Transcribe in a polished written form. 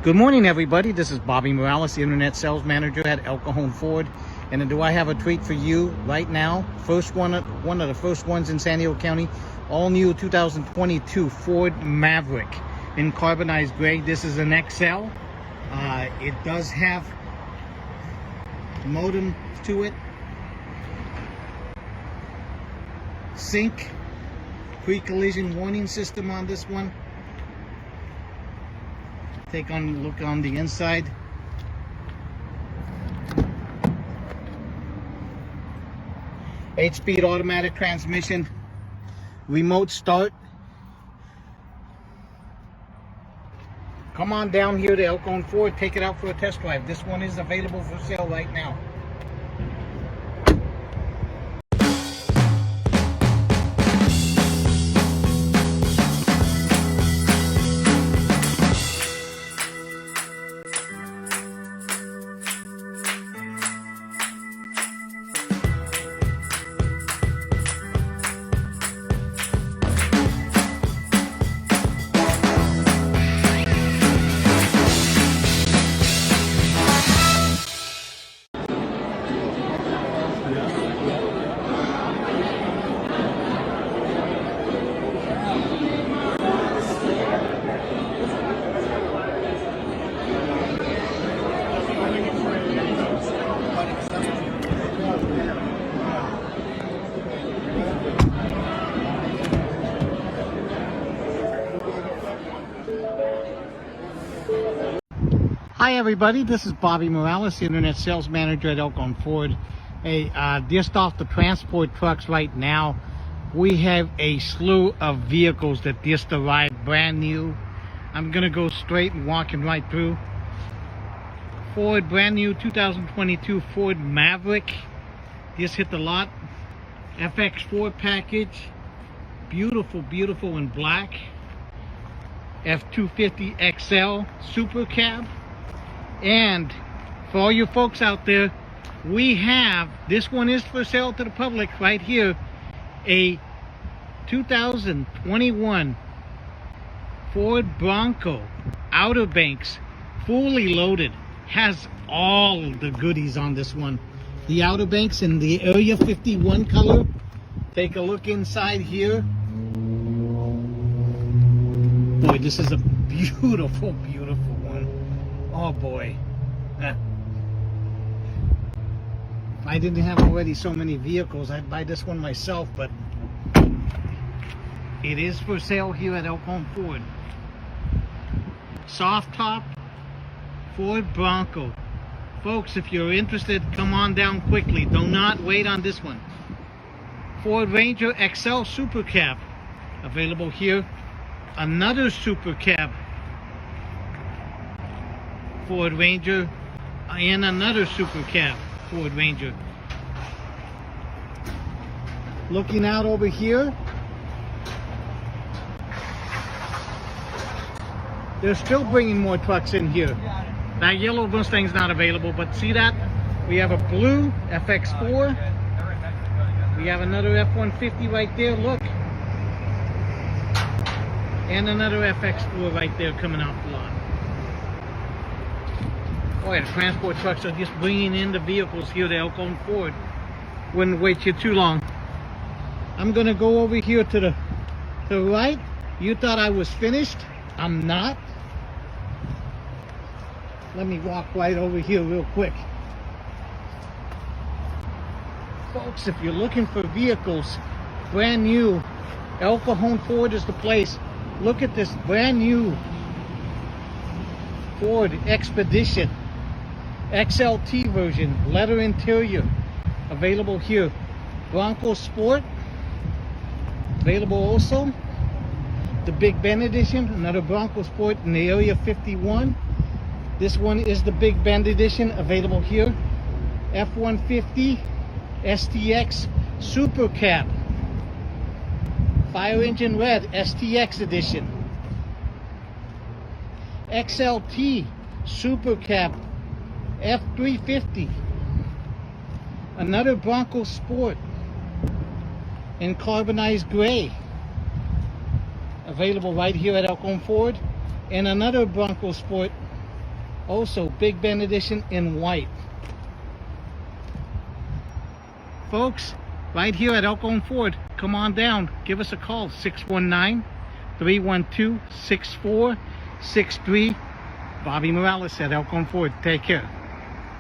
Good morning, everybody. This is Bobby Morales, the Internet Sales Manager at El Cajon Ford. And do I have a treat for you right now? One of the first ones in San Diego County. All new 2022 Ford Maverick in carbonized gray. This is an XL. It does have modem to it. Sync. Pre-collision warning system on this one. Take a look on the inside. Eight-speed automatic transmission, remote start. Come on down here to El Cajon Ford, take it out for a test drive. This one is available for sale right now. Hi everybody, this is Bobby Morales, the Internet Sales Manager at El Cajon Ford. Hey, just off the transport trucks right now, we have a slew of vehicles that just arrived brand new. I'm gonna go straight and walking right through. Ford brand new 2022 Ford Maverick just hit the lot. FX4 package, beautiful in black. F250 XL Super Cab. And for all you folks out there, we have, this one is for sale to the public right here, a 2021 Ford Bronco Outer Banks, fully loaded. Has all the goodies on this one. The Outer Banks in the Area 51 color. Take a look inside here. Boy, this is a beautiful one. Oh boy. If I didn't have already so many vehicles, I'd buy this one myself, but it is for sale here at El Cajon Ford. Soft top Ford Bronco. Folks, if you're interested, come on down quickly. Do not wait on this one. Ford Ranger XL Super Cab. Available here. Another Super Cab Ford Ranger and another Super Cab Ford Ranger. Looking out over here, they're still bringing more trucks in here. That yellow Mustang's not available, but see that? We have a blue FX4. We have another F-150 right there, look. And another FX4 right there coming off the lot. Boy, the transport trucks are just bringing in the vehicles here to El Cajon Ford. Wouldn't wait you too long. I'm going to go over here to the right. You thought I was finished? I'm not. Let me walk right over here real quick. Folks, if you're looking for vehicles, brand new, El Cajon Ford is the place. Look at this brand new Ford Expedition XLT version, leather interior, available here. Bronco Sport, available also. The Big Bend Edition, another Bronco Sport in the Area 51. This one is the Big Bend Edition, available here. F-150 STX Super Cab, Fire Engine Red STX Edition. XLT Super Cab F350. Another Bronco Sport in carbonized gray, available right here at El Cajon Ford. And another Bronco Sport Also, Big Bend edition in white. Folks, right here at Elkhorn Ford, come on down, give us a call, 619-312-6463. Bobby Morales at Elkhorn Ford. Take care.